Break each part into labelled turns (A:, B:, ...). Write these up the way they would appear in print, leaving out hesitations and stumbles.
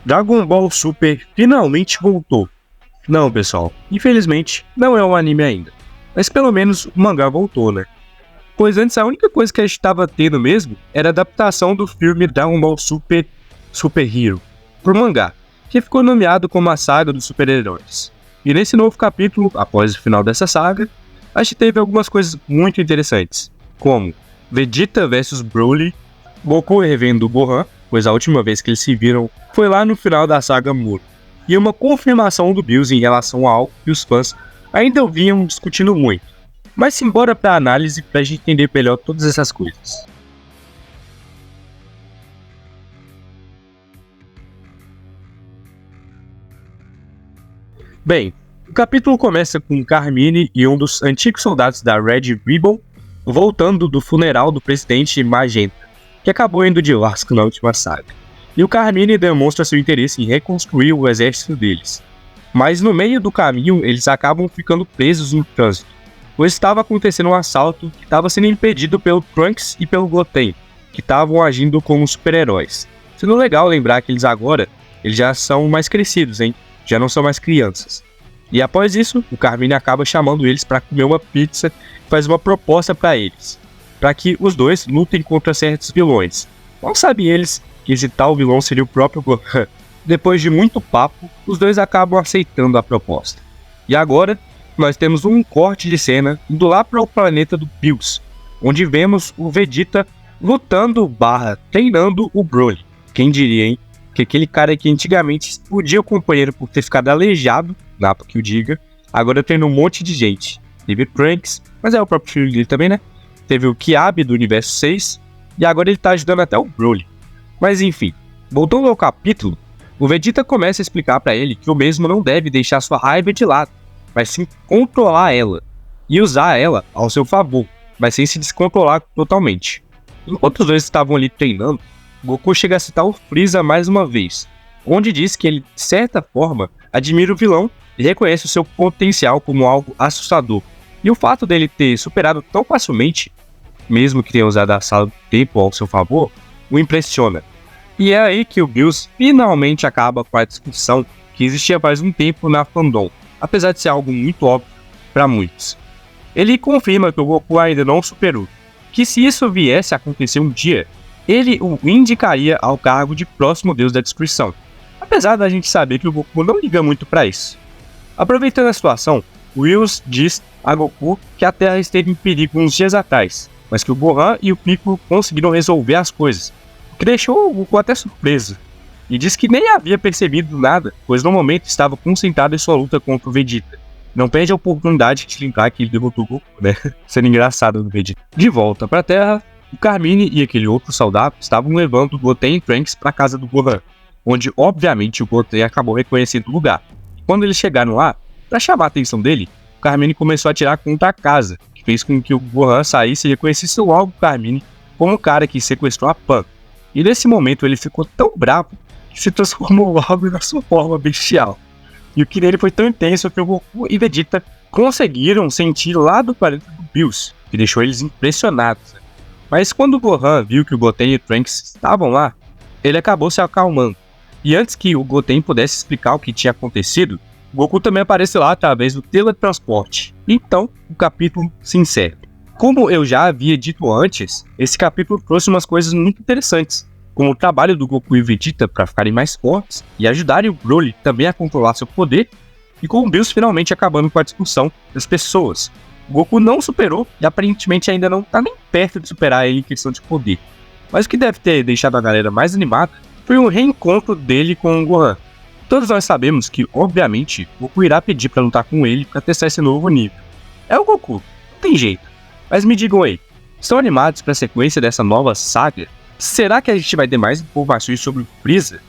A: Dragon Ball Super finalmente voltou. Não, pessoal, infelizmente não é um anime ainda. Mas pelo menos o mangá voltou, né? Pois antes a única coisa que a gente estava tendo mesmo era a adaptação do filme Dragon Ball Super Hero pro mangá, que ficou nomeado como a saga dos super-heróis. E nesse novo capítulo, após o final dessa saga, a gente teve algumas coisas muito interessantes, como Vegeta vs Broly, Goku revendo o Gohan, pois a última vez que eles se viram foi lá no final da saga Muro, e uma confirmação do Bills em relação a algo que os fãs ainda vinham discutindo muito. Mas simbora pra análise pra gente entender melhor todas essas coisas. Bem, o capítulo começa com Carmine e um dos antigos soldados da Red Ribbon voltando do funeral do presidente Magenta, que acabou indo de lasco na última saga. E o Carmine demonstra seu interesse em reconstruir o exército deles. Mas no meio do caminho, eles acabam ficando presos no trânsito, pois estava acontecendo um assalto que estava sendo impedido pelo Trunks e pelo Goten, que estavam agindo como super-heróis. Sendo legal lembrar que eles já são mais crescidos, hein? Já não são mais crianças. E após isso, o Carmine acaba chamando eles para comer uma pizza e faz uma proposta para eles, para que os dois lutem contra certos vilões. Mal sabem eles que esse tal vilão seria o próprio Gohan. Depois de muito papo, os dois acabam aceitando a proposta. E agora, nós temos um corte de cena indo lá para o planeta do Bills, onde vemos o Vegeta lutando treinando o Broly. Quem diria, hein? Que aquele cara que antigamente explodia o companheiro por ter ficado aleijado, dá pra que o diga, agora treina um monte de gente. Teve Trunks, mas é o próprio filho dele também, né? Teve o Kiabe do Universo 6, e agora ele tá ajudando até o Broly. Mas enfim, voltando ao capítulo, o Vegeta começa a explicar pra ele que o mesmo não deve deixar sua raiva de lado, mas sim controlar ela, e usar ela ao seu favor, mas sem se descontrolar totalmente. Enquanto os dois estavam ali treinando, Goku chega a citar o Freeza mais uma vez, onde diz que ele, de certa forma, admira o vilão e reconhece o seu potencial como algo assustador. E o fato dele ter superado tão facilmente, mesmo que tenha usado a sala do tempo ao seu favor, o impressiona. E é aí que o Bills finalmente acaba com a discussão que existia faz um tempo na fandom, apesar de ser algo muito óbvio para muitos. Ele confirma que o Goku ainda não superou, que se isso viesse a acontecer um dia, ele o indicaria ao cargo de próximo deus da destruição, apesar da gente saber que o Goku não liga muito para isso. Aproveitando a situação, Whis diz a Goku que a Terra esteve em perigo uns dias atrás, mas que o Gohan e o Piccolo conseguiram resolver as coisas, o que deixou o Goku até surpreso, e diz que nem havia percebido nada, pois no momento estava concentrado em sua luta contra o Vegeta. Não perde a oportunidade de lembrar que ele derrotou o Goku, né? Sendo engraçado no Vegeta. De volta para a Terra, o Carmine e aquele outro soldado estavam levando o Goten e Trunks para a casa do Gohan, onde obviamente o Goten acabou reconhecendo o lugar. Quando eles chegaram lá, para chamar a atenção dele, o Carmine começou a atirar contra a casa, que fez com que o Gohan saísse e reconhecesse logo o Carmine como o cara que sequestrou a Pan. E nesse momento ele ficou tão bravo que se transformou logo na sua forma bestial. E o que dele foi tão intenso que o Goku e Vegeta conseguiram sentir lá do planeta do Bills, que deixou eles impressionados. Mas quando o Gohan viu que o Goten e o Trunks estavam lá, ele acabou se acalmando. E antes que o Goten pudesse explicar o que tinha acontecido, o Goku também apareceu lá através do teletransporte. Então, o capítulo se encerra. Como eu já havia dito antes, esse capítulo trouxe umas coisas muito interessantes, como o trabalho do Goku e Vegeta para ficarem mais fortes e ajudarem o Broly também a controlar seu poder, e com o Bills finalmente acabando com a discussão das pessoas. O Goku não superou e aparentemente ainda não tá nem perto de superar ele em questão de poder. Mas o que deve ter deixado a galera mais animada foi o reencontro dele com o Gohan. Todos nós sabemos que, obviamente, o Goku irá pedir pra lutar com ele pra testar esse novo nível. É o Goku, não tem jeito. Mas me digam aí, estão animados pra sequência dessa nova saga? Será que a gente vai ter mais informações sobre o Freeza?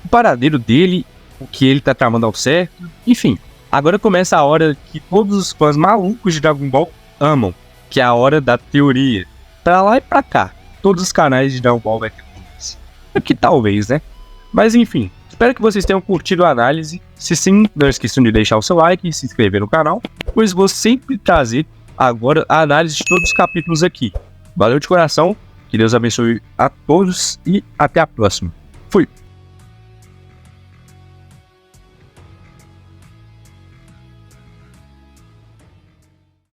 A: O paradeiro dele, o que ele tá tramando ao certo? Enfim, agora começa a hora que todos os fãs malucos de Dragon Ball amam, que é a hora da teoria. Pra lá e pra cá, todos os canais de Dragon Ball vai ter dúvidas. Que talvez, né? Mas enfim, espero que vocês tenham curtido a análise. Se sim, não esqueçam de deixar o seu like e se inscrever no canal, pois vou sempre trazer agora a análise de todos os capítulos aqui. Valeu de coração, que Deus abençoe a todos e até a próxima. Fui!